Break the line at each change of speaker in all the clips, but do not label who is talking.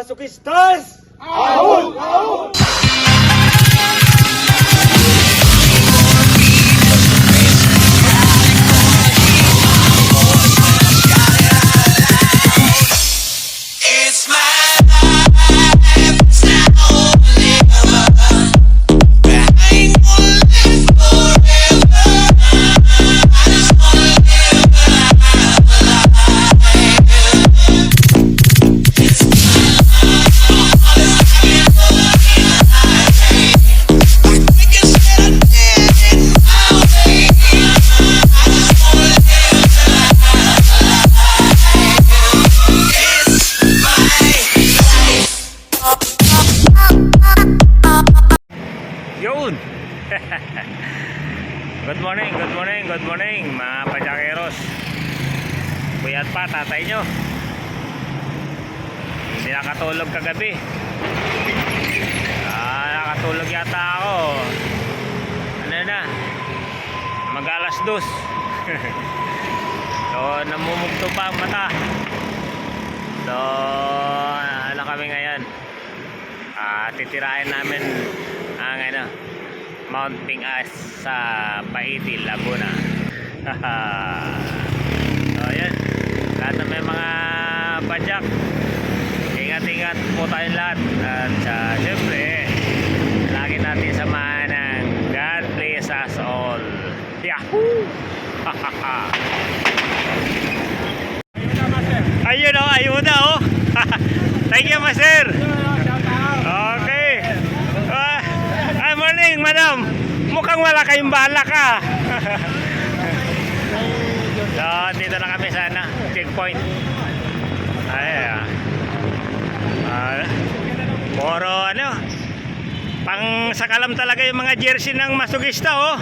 masukistas! Ahon! Ahon!
It's my life, it's now or never. But I ain't gonna live forever. I just wanna live my life. It's my life, like we can said I did it my way. I just wanna live
Yun! Good morning mga pajakeros. Puyat pa tatay nyo. Hindi nakatulog kagabi. Nakatulog yata ako. Ano na? Mag-alas 2. So namumugto pa ang mata. So ano kami ngayon? Titirahin namin ang Mount Pingas sa Paiti, Laguna. So yan, lahat na may mga bajak, ingat po tayong lahat. At syempre lagi natin samahan ng God bless us all. Yahoo! Ayun o, ayuda o. Thank you, master. Okay. Morning, madam. Mukhang wala kayong balak ah. So, dito na kami sa checkpoint. Puro pang sakalam talaga yung mga jersey ng masugista oh.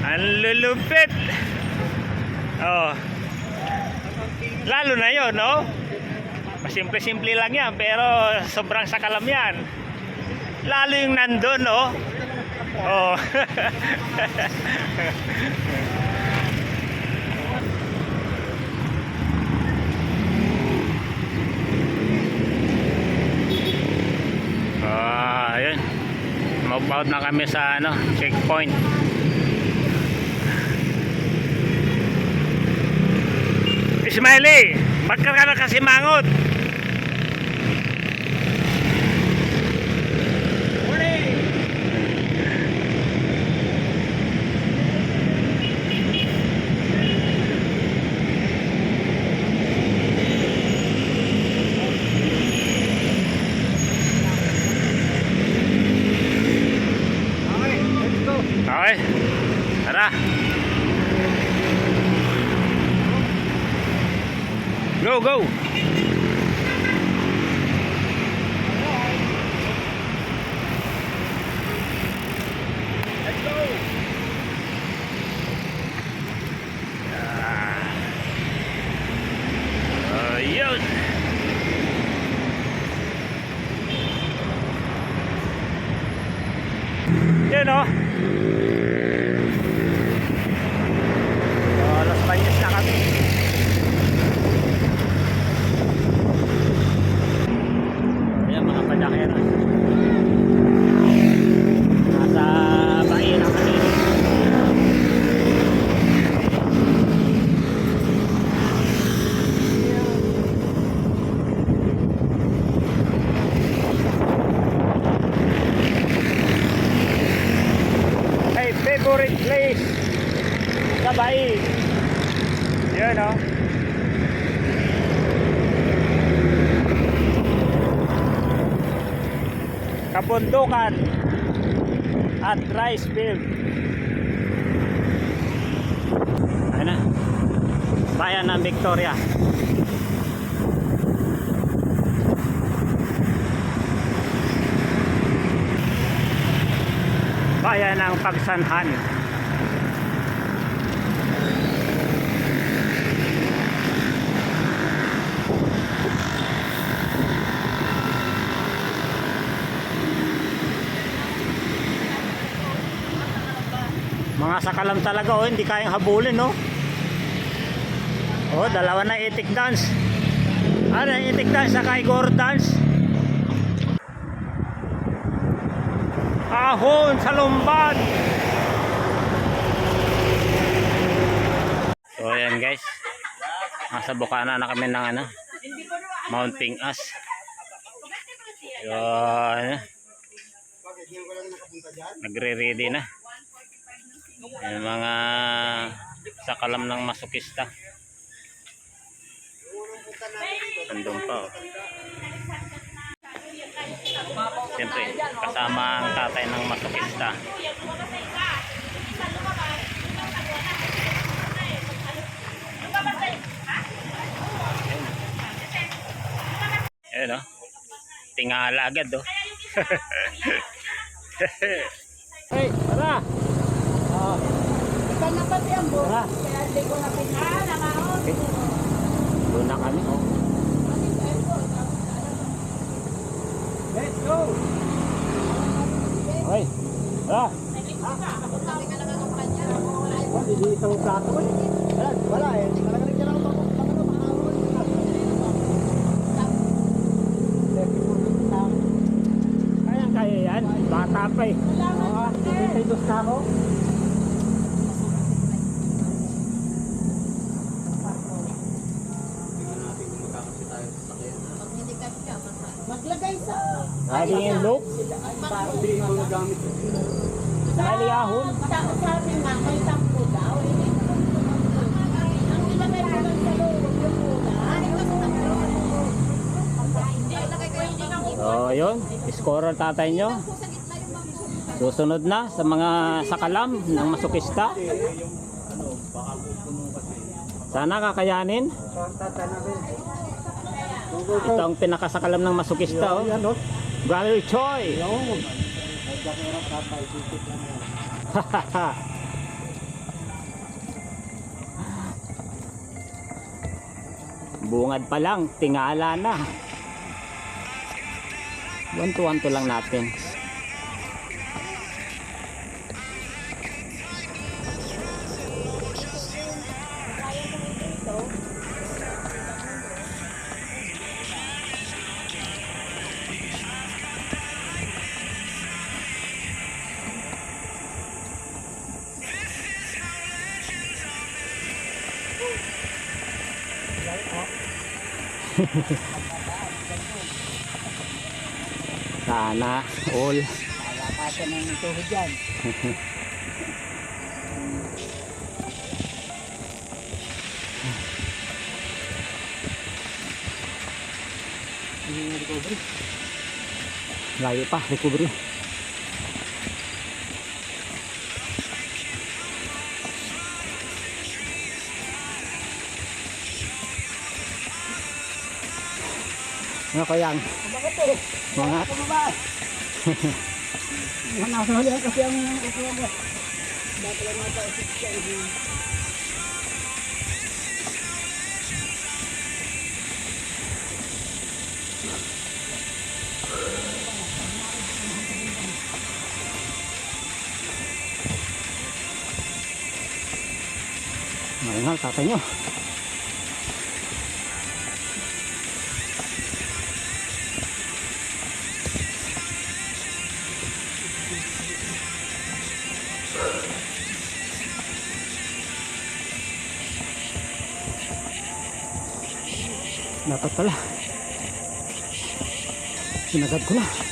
Ang lulupit. Oh. Lalo na yun, no? Simple-simple lang yan, pero sobrang sakalam yan. Lalo yung nandun, no? Oh. Ayun. Mag-out na kami sa checkpoint. Ismaili, bakit ka na kasi mangot? Okay, tara. Go, go. Let's go. Yun. Yun o. Los Baños na kami. Ayan mga pajakeros. Nasa bahay na kami. Hey, favorite place sa bahay. Yun o. Kabundukan at rice field. Ayun na, bayan ng Victoria. Bayan ng Pagsanhan. Mga sakalam talaga oh, hindi kayang habulin no. Oh, dalawa na itik dance. Ano, itik dance saka igor dance. ahon sa lumban. So ayan guys, nasa bukana na kami ng ano, Mounting Ash. Yun, nagre-ready na yung mga sakalam ng masokista. Andun pa oh. Siyempre kasama ang tatay ng masokista. Ayun oh, tingala agad oh. Hey, tara!
Ikan na pati ang buo. Kaya hindi ko na pinakaon.
Okay. Doon na kami oh.
Let's go!
Okay, tara!
Hindi isang plato ko. Wala eh. Hindi ka lang rin ako.
Kaya yan, bata pa eh.
May dos na ako. Maglagay sa...
Galing yung look,
Hindi mo nagamit.
galing ahon.
Sabi nga, may tampo daw. Ang ilagay ko lang sa loob, yung muna.
So yun, scorer tatay nyo. Susunod na sa mga sakalam ng masokista. Sana kakayanin. Ito ang pinakasakalam ng masokista oh. Brother Choi. Bungad pa lang, tingala na. Wanto-wanto lang natin. Sana all.
Malakasan ng tuhod dyan.
Layo pa, recovery. Ano kayang? Mga
Manasali kasi ang ukulan ko. Dati lang nata isip siya.
maringal tatay nyo. Dapat pala sinagad ko na.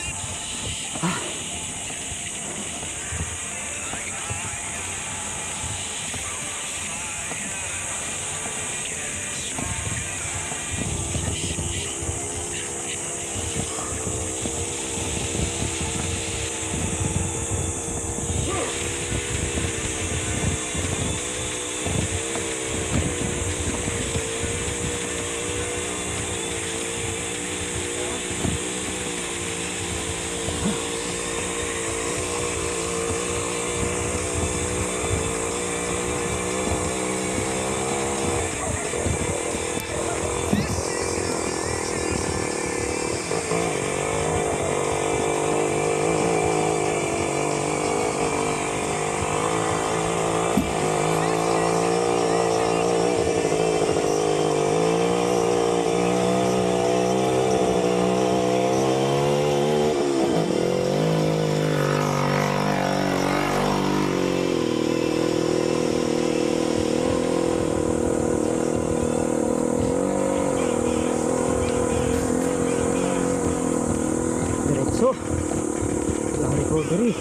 kaso walang recovery.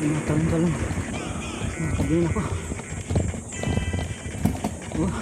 Natanggal lang. Natabihin ako. Oh.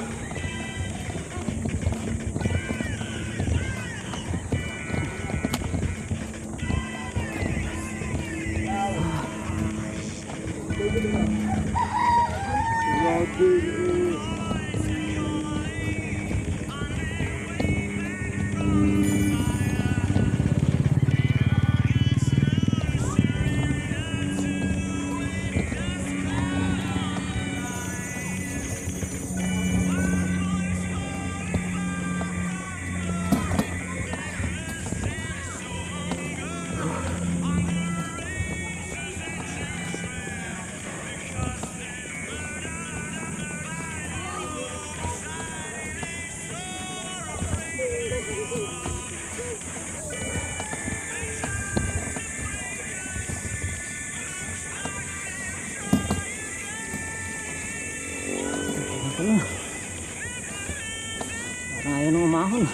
Parang ayaw nang umahon.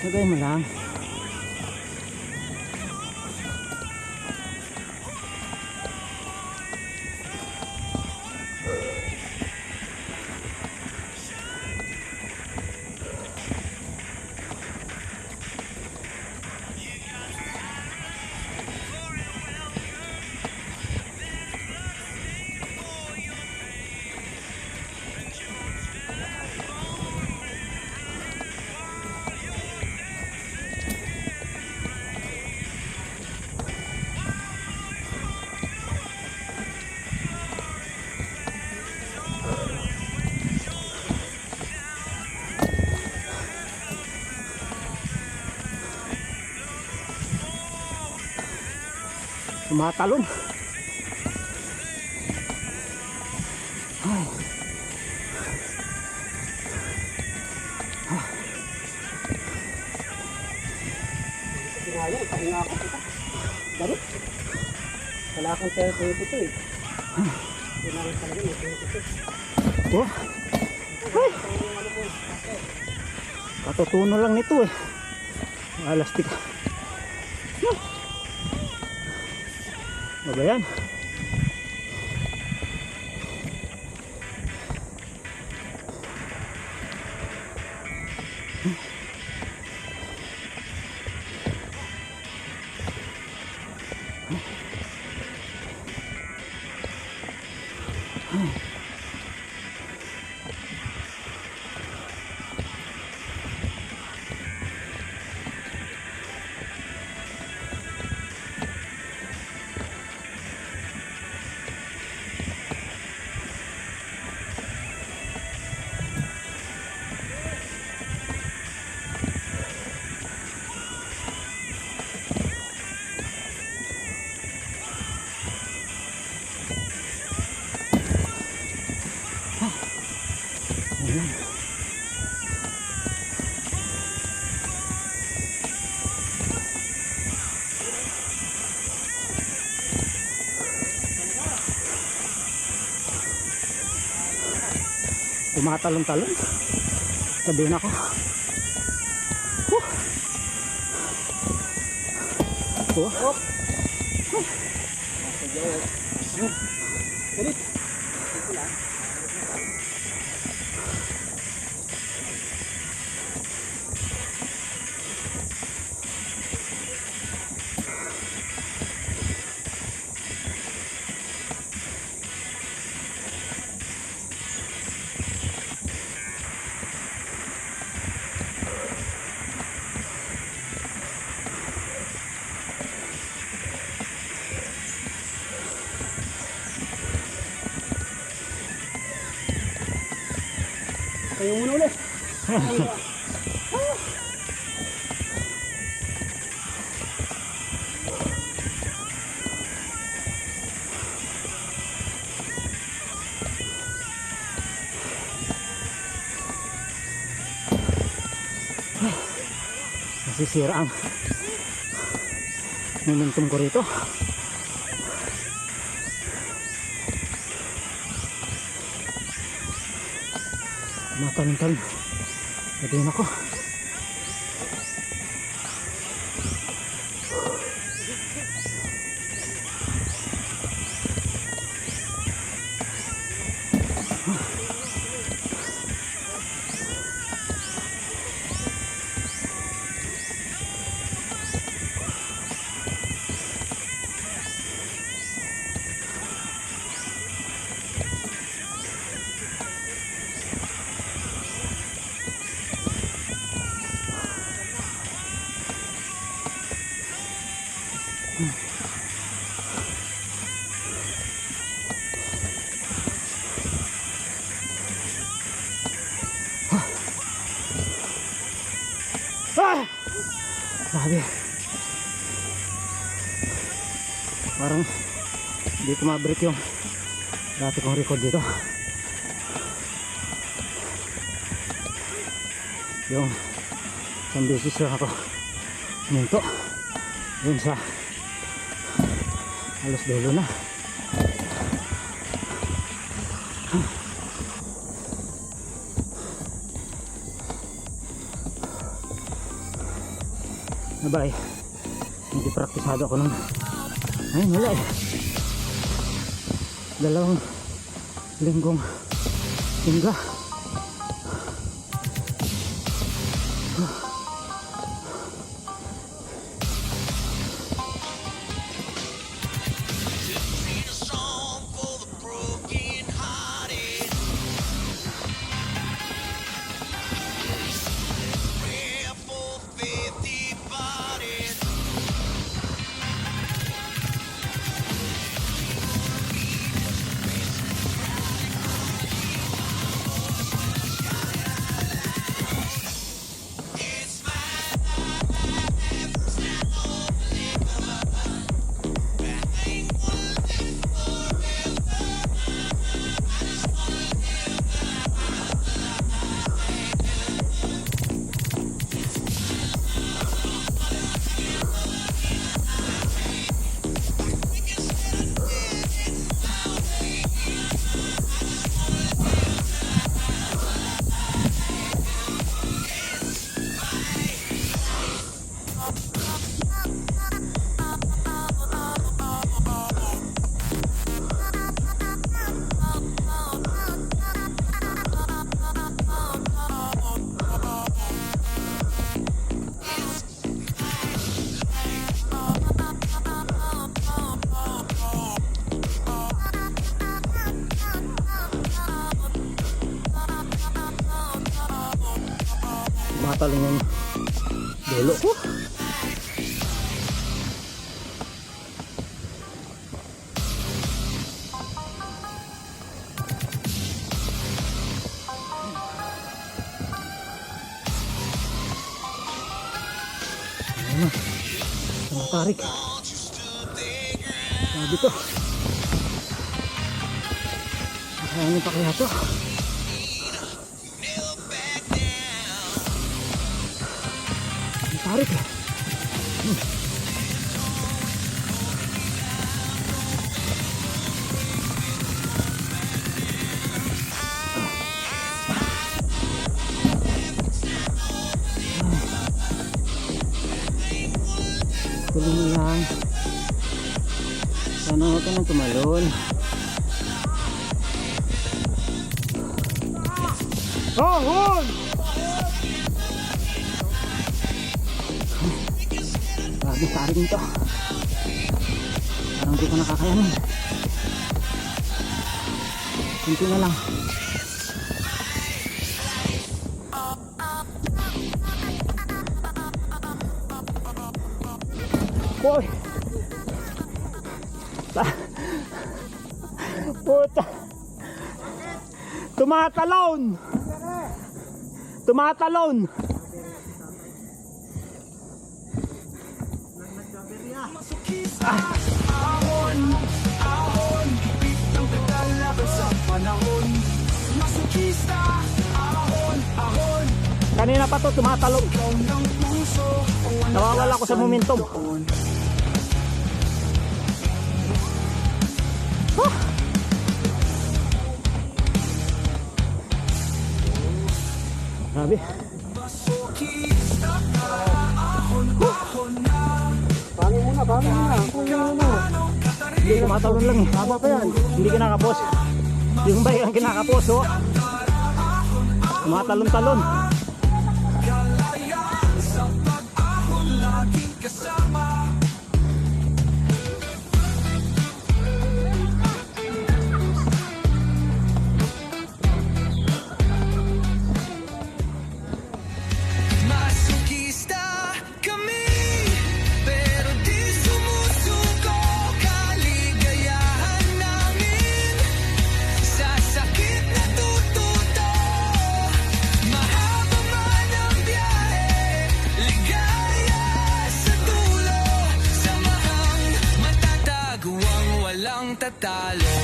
Sagay mo lang. Tumatalon. Ay.
Kaya, pahinga ako ito. Dari? Wala akong therapy ito eh. Kailangan talaga may therapy.
Oh. Ay. Katutuno lang nito eh. Alastik. Ano ba yan? Tumatalon-talon. Sabihin ako.
Ulit. Kayo muna ulit.
Nasisira ang
momentum ko rito. Matalon-talon. Pwede na ako. Ah! Grabe. Parang hindi ko ma-break yung dati kong record dito. Yung isang beses lang ako minto yun sa halos dulo na. Abay, hindi praktisado ako nun. Ay, wala eh. 2 linggong tingga.
Sing a song for the broken-hearted. Prayer for faith departed. It's my life, stand on
Matalon yung dulo ko. Ayan na. Tarik. Sabi to. Ano pa kaya to? Tarik. Tuloy mo lang. Sana huwag ka nang tumalon. Oh, hold! Grabe tarik nito. Parang di ko nakakayanin. Kunti na lang. Boy! Puta! Tumatalon! Tumatalon!
Ahon, ahon, pitang katalaban sa panahon. Masukista, ahon, ahon,
Kanina pa to tumatalon.
ikaw ng puso.
Nawawala ko sa momentum.
Grabe.
Bangin muna, bangin muna. Kuya mo.
Hindi kumatalon lang eh.
Haba pa yan.
Hindi kinakapos. Yung bike ang kinakapos, oh. Kumatalon-talon.
Masukista kami, pero di sumusuko. Kaligayahan namin sa sakit na tututo. Mahaba man ang biyahe, ligaya sa dulo. Samahang matatago ang walang tatalo.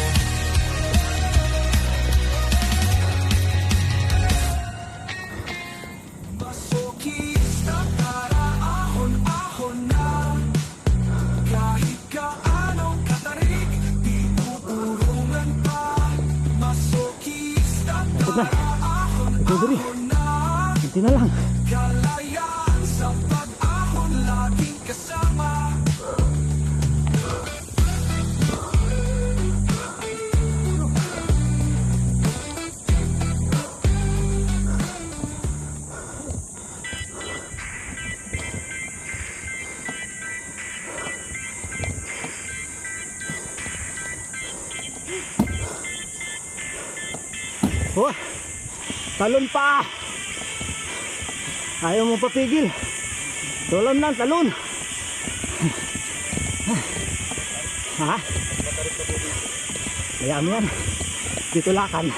Masukista para ahon-ahon na. Kahit gaano katarik, di tuturungan pa. Masukista
Ito na. Ito diri.
na.
Hindi na lang.
Kalayaan sa pag-ahon, laging kasama.
Oh, talon pa. Ayaw mo papigil. Talon lang, talon. Ha? Kaya mo yan. Dito lakan.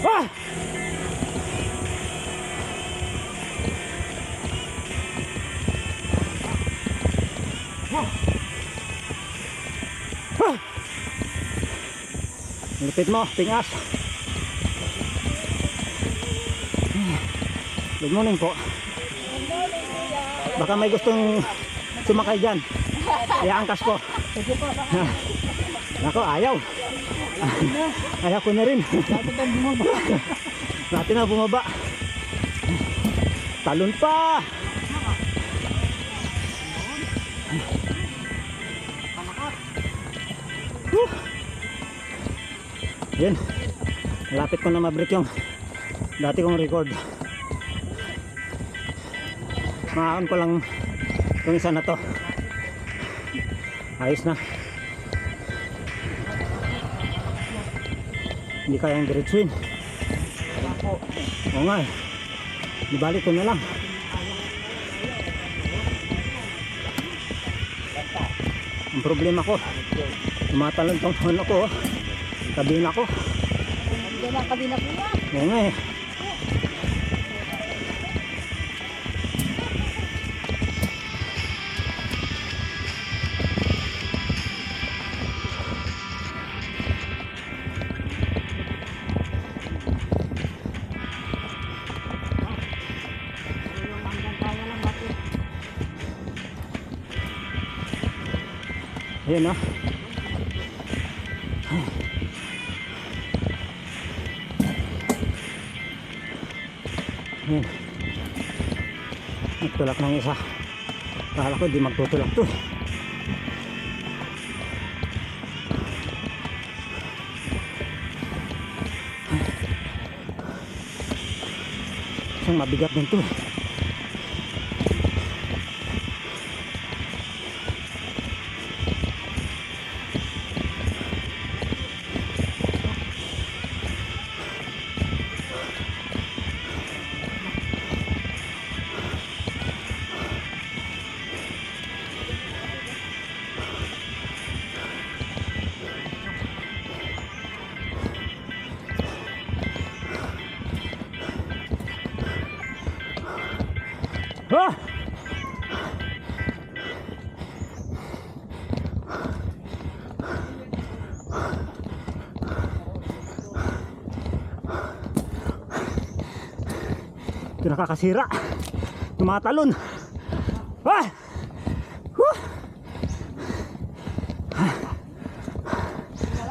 Ah! Ah! Lupit mo, tingas. Good morning po. Baka may gustong sumakay dyan. Kaya angkas ko. Nako, ayaw. Ayaw ko na rin. Natin na bumaba. Talon pa. Yun. Malapit ko na ma-break yung dati kong record. Maakon ko lang itong isa na to. Ayos na. Hindi kayang diretsuin. Oo nga eh. Di bali ko na lang. Ang problema ko, tumatalon tong ano ko. Kabina ko.
Kabina ko na.
Oo nga eh. Ayan o. Ayan. Nagtulak ng isa. Kala ko di magtutulak to. Isang mabigat din to. nakakasira. Tumatalon. Ah! Woo!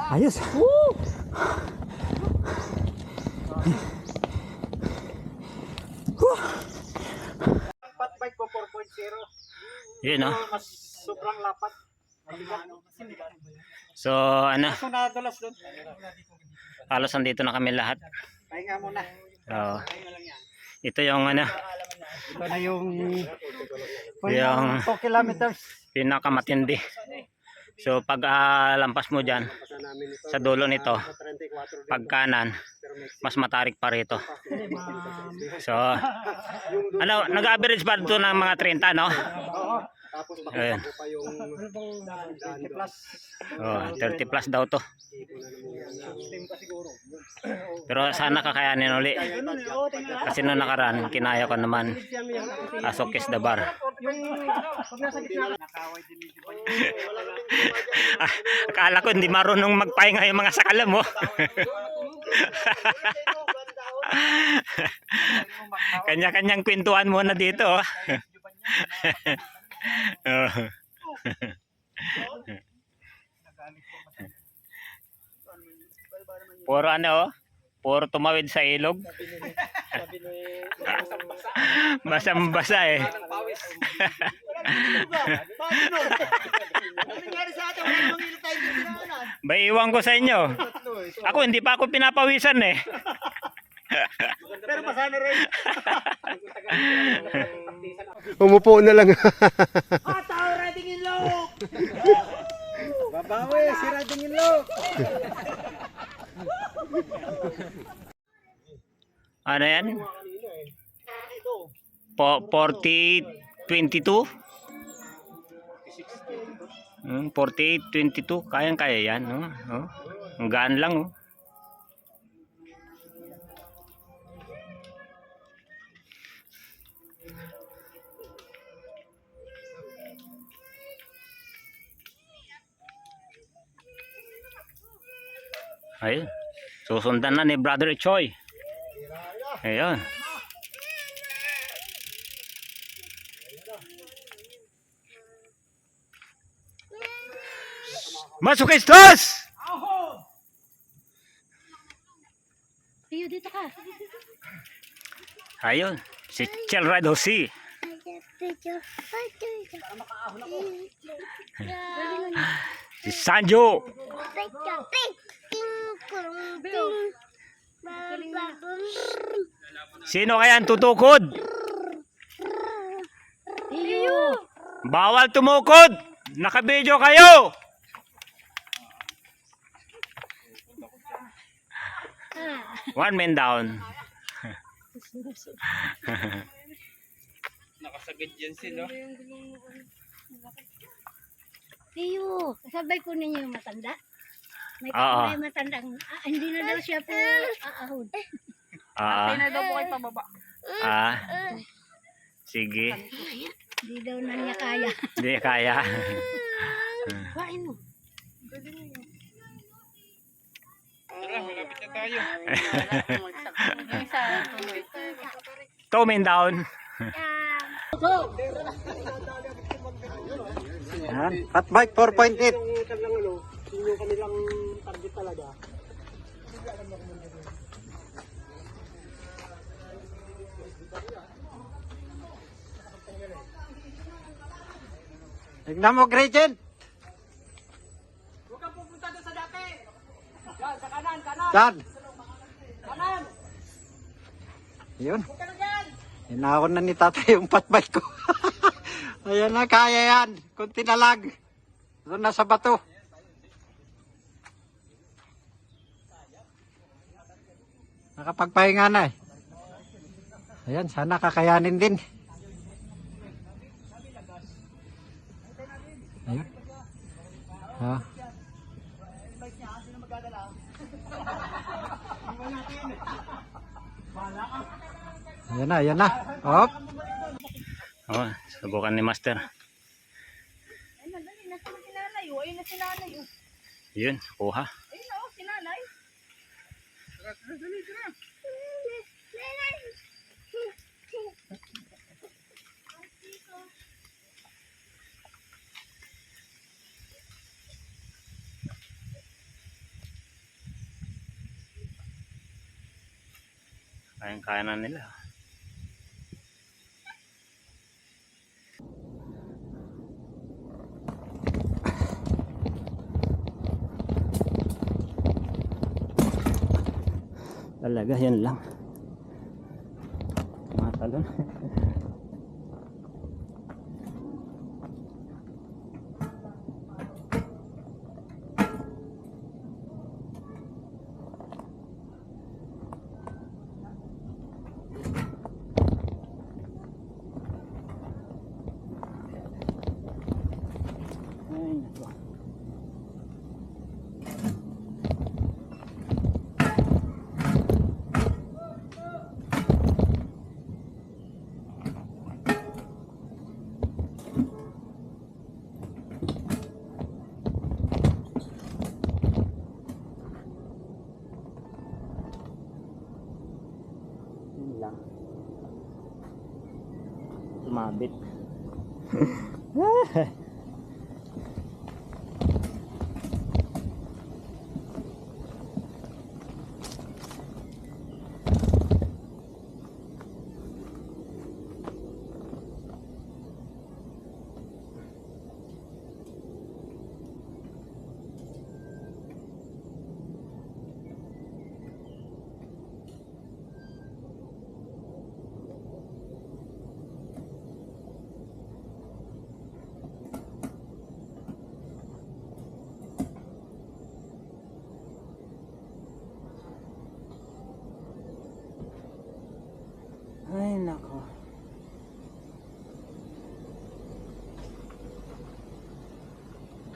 Ayos. Woo!
Fat bike ko 4.0.
Yun, no?
Mas sobrang lapat.
So, ano,
Kaso nadulas doon.
halos nandito na kami lahat.
Pahinga muna.
So, ito yung ano,
Ito na yung
Yung
2 kilometers.
pinakamatindi. So, pag lampas mo dyan, sa dulo nito, pag kanan, mas matarik pa rito. So, ano, nag-average pa ito ng mga 30, no? Ayan. Oh, 30 plus daw to. Pero sana kakayanin uli. Kasi nung nakaraan, kinaya ko naman. Asok is the bar. Akala ko hindi marunong magpahinga yung mga sakala mo. Kanya-kanyang kwentuhan muna dito. Oh. Oh. Puro ano, oh. Puro tumawid sa ilog. Basang-basa eh. Ba, iwan ko sa inyo. Ako hindi pa ako pinapawisan eh.
Pero masana rin.
Umupo na lang.
Babawi, si Rading Ilok.
Ano yan? 40-22? 48-22. Kayang-kaya yan. No? Oh. Ang gaan lang. Oh. Ayun. Susundan na ni Brother Choi. Ayun. Masukistas!
Iyo, dito ka.
Ayun. Si Chelrado C. Si Sanjo. Sino kaya ang tutukod?
Iyo.
Bawal tumukod. Nakabidyo kayo. One man down.
Iyo. Sabay po ninyo yung matanda. May
Oo.
may matandang, hindi na daw siya po aahod.
Ah. Ah. Sige.
Hindi daw na niya kaya.
Hindi kaya.
Kain mo.
Two men down.
Fat bike 4.8.
Yung kanilang ano, yung kanilang target talaga.
Tignan mo, Gretchen.
Huwag kang pupunta doon sa dati. Yan, sa kanan, kanan.
Yan.
Kanan.
Yun.
Huwag ka na dyan.
Hinahon na ni tatay yung fat bike ko. Ayan na, kaya yan. Kunti na lang. Doon na sa bato. Nakapagpahinga na eh. Ayan, sana kakayanin din. Ayun. Ha. Ayan na, ayan na. Hop.
Oh, subukan ni Master.
Ay, madali. Nasa na sinanay. Ayun na sinanay.
Yun, kuha.
Ayun na, sinanay.
Kayang-kaya na nila.
Talaga yan lang. Matalon. Ay, nako. Yun lang. Sumabit. Ay, nako.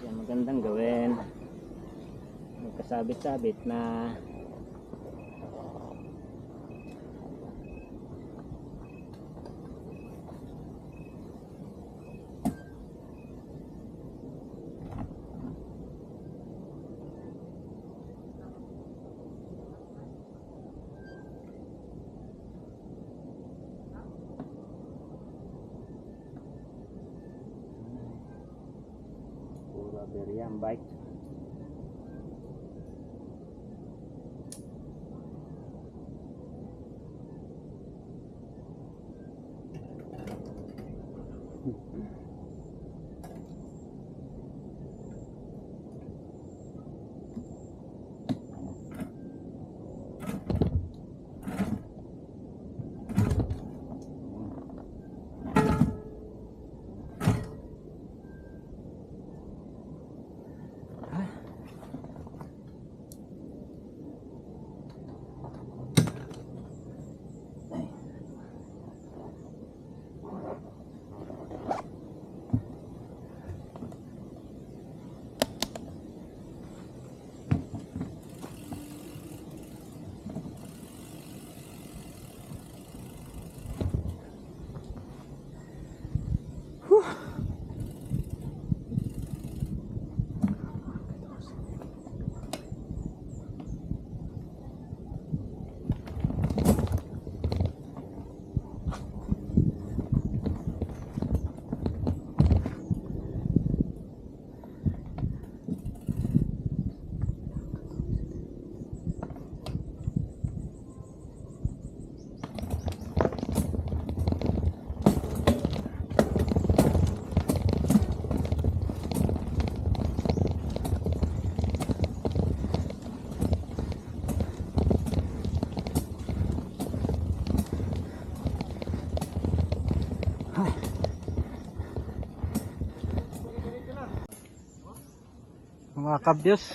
Yan, magandang gawin. Magkasabit-sabit na puro aberya ang bike.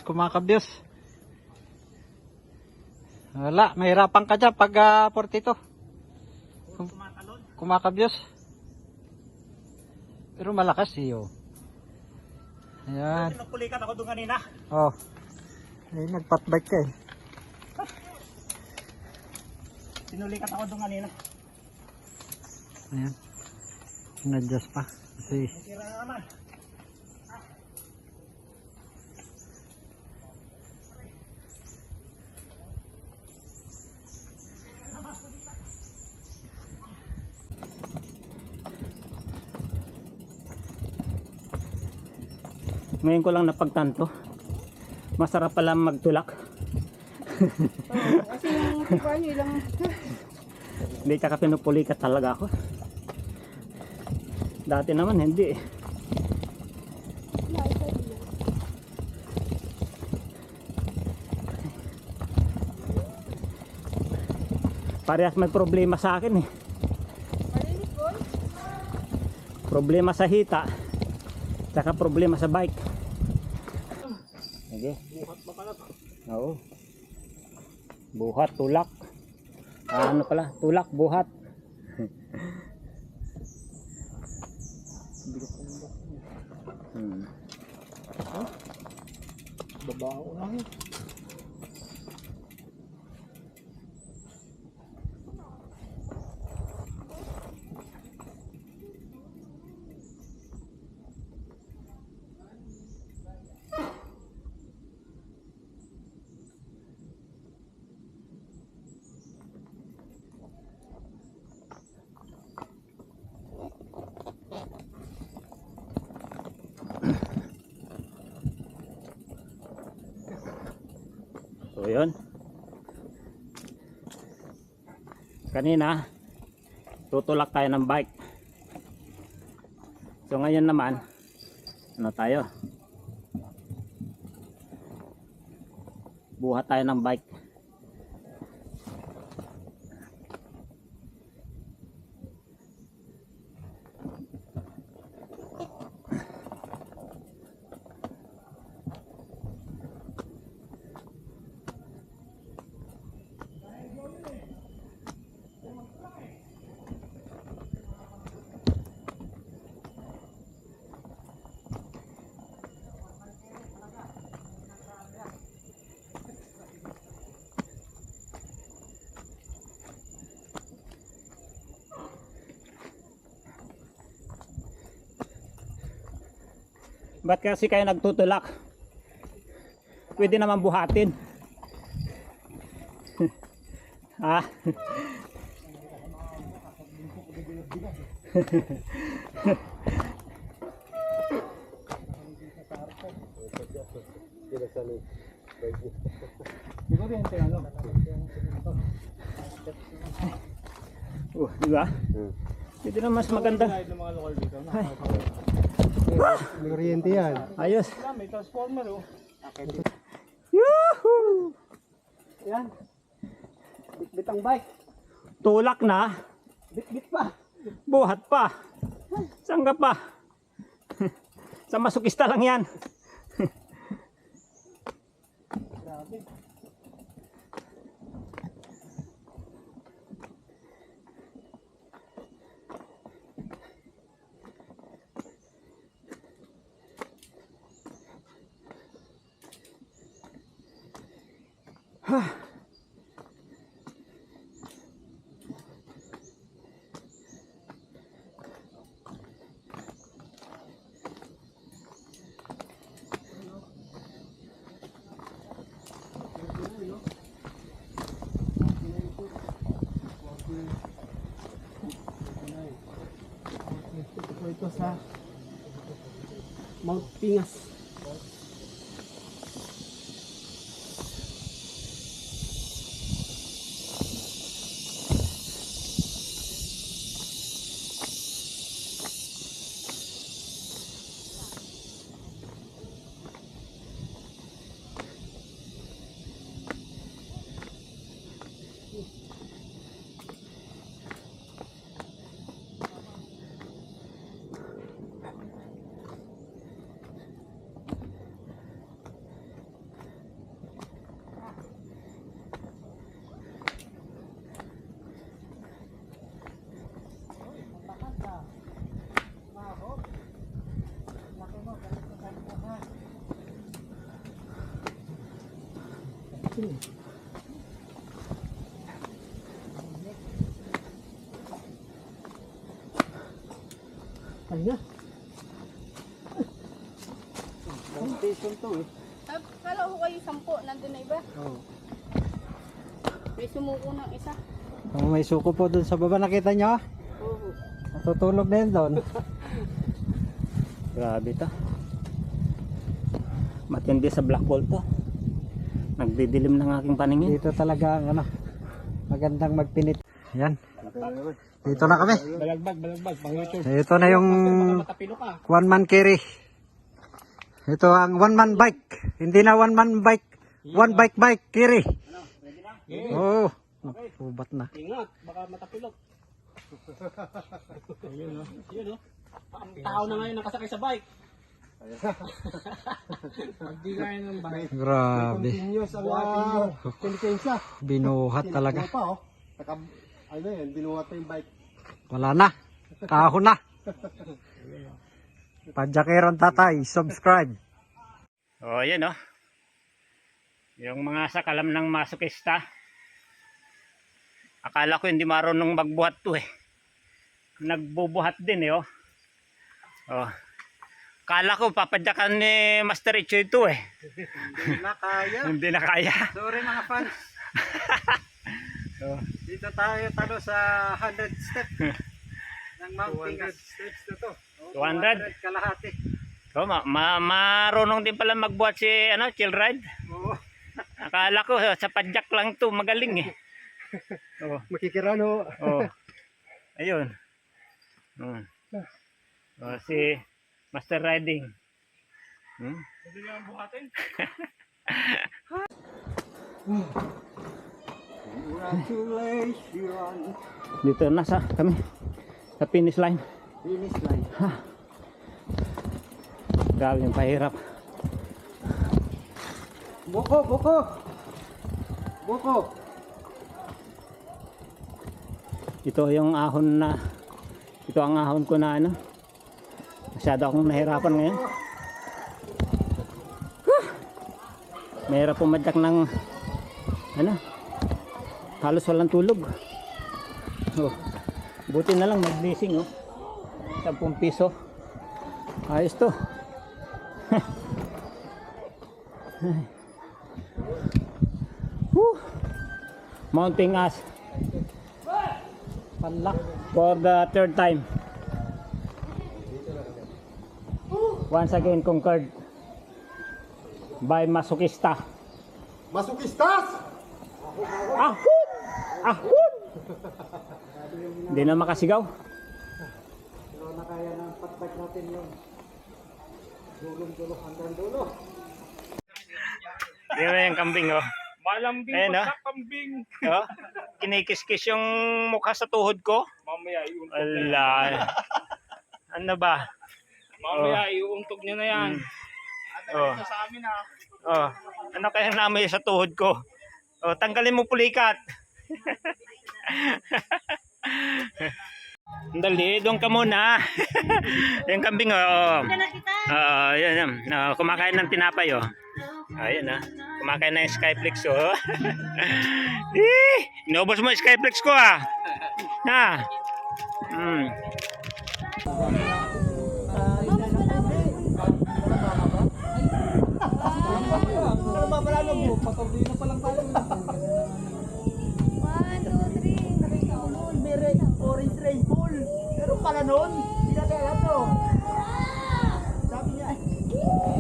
Kumakabyos. Wala, mahirapan ka dyan pag 42. Kumakabyos. Pero malakas iyo. Ayan.
Napulikan ako doon kanina.
Oh. Ay, nagpatbike ka eh.
Sinulikat ako doon kanina.
Ayan. Sinadjust pa. Kasi
Sira na naman. Ngayon ko lang napagtanto. Masarap pala magtulak.
Kasi yung tipa nyo ilang
Hindi, tsaka pinupulikat talaga ako. Dati naman hindi eh. Parehas may problema sa akin eh. Problema sa hita, tsaka problema sa bike. Sige.
Buhat pa pala.
Oo. Buhat, tulak. Ano pala? Tulak, buhat.
Babao lang eh.
So yun. Kanina tutulak tayo ng bike. So ngayon naman ano tayo? Buhat tayo ng bike. Ba't kasi kayo nagtutulak? Pwede naman buhatin. Ah. Di ba? Pwede naman mas maganda.
May kuryente yan.
Ayos.
May transformer oh.
Yuhu!
Yan. Bit-bit ang bike.
Tulak na.
Bit-bit pa.
Buhat pa. Saan ka pa? Sa masukista lang yan.
Grabe. Ito sa Mount Pingas. Ay na. Station to eh.
Kala ko kayo 10, nandun na iba.
Oo.
May sumuko ng isa.
Oh, may suko po dun sa baba, nakita nyo?
Oo.
Natutulog na yun doon.
Grabe to. Matindi sa black hole to. Nagdidilim ng aking paningin.
Dito talaga ang ano, magandang magpinit. Yan, Dito na kami.
Balagbag, pang YouTube.
Ito na yung
Matapilo ka.
one man carry. Ito ang one man bike. Hindi na one man bike. One bike carry. Oo. Subat na.
Ingat, baka matapilok. Ayun, o. Ang tao na ngayon nakasakay sa bike. Hindi kaya ng bike.
Grabe.
Continuous ang pinisensya.
Binuhat talaga.
pa, oh. Ano yan, binuhat pa yung bike.
Wala na. Kahon na. Padyakeron tatay. Subscribe.
Oh, yan oh. Yung mga sakalam ng masokista. Akala ko hindi marunong magbuhat to eh. Nagbubuhat din eh oh. Oh. Akala ko papadyakan ni Master Icho ito eh.
Hindi na kaya.
Hindi na kaya.
Sorry mga fans.
Oh.
Dito tayo talo sa 100 step ng Mount Pingas. Steps na to.
200?
Kalahati.
So, marunong din pala magbuhat si chill ride.
Oo.
Akala ko sa padyak lang to magaling eh. Oh.
Makikirano.
Oh. Ayun. Oh, si Master Riding. Hindi nga buhatin.
Congratulations.
Dito na kami sa finish line.
Finish line.
Grabe yung pahirap.
Buko.
Ito yung ahon na, ito ang ahon ko na masyado akong nahirapan ngayon. Mahirap pumadyak ng halos walang tulog. Oh, buti na lang mag-blessing 10 piso. Ayos to. Mounting us for the 3rd time. Once again conquered by masokista.
Masukistas!
Ahun! Ahun! Hindi na makasigaw.
Pero na kaya ng patbike natin yung dulo hanggang dulo.
Yan na yung kambing oh.
Malambing
Ayun,
pa
ah.
sa kambing.
Oh. Kinikis-kis yung mukha sa tuhod ko.
Mamaya iuntog
Ala. Ano ba?
Mamaya iuntog niya na yan.
Oh.
Sa amin ha.
Oh. Ano kaya namin sa tuhod ko? Oh, tanggalin mo pulikat. Dali, doon ka muna. Yung kambing oh.
Wala na kita.
Yan. Kumakain ng tinapay oh. Ayun ah. Kumakain na yung Skyflex oh. Inubos mo yung Skyflex ko ah. Ha.
Orange rainbow. Pero pala nun, hindi natin alam to. Sabi niya,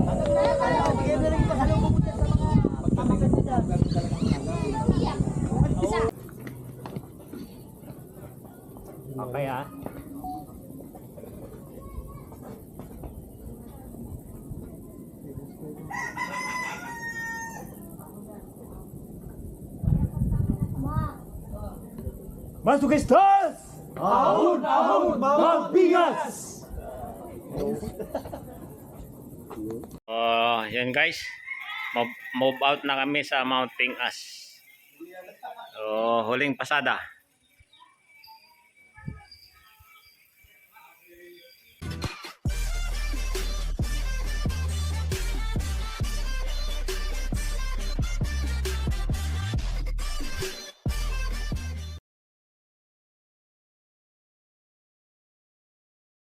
ano na kaya, bigyan na rin pa sa loob mo sa mga pagkamagan niya.
Okay ah.
Masokistas! Ahon! Mount Pingas!
Yan guys. Move out na kami sa Mount Pingas. Huling pasada.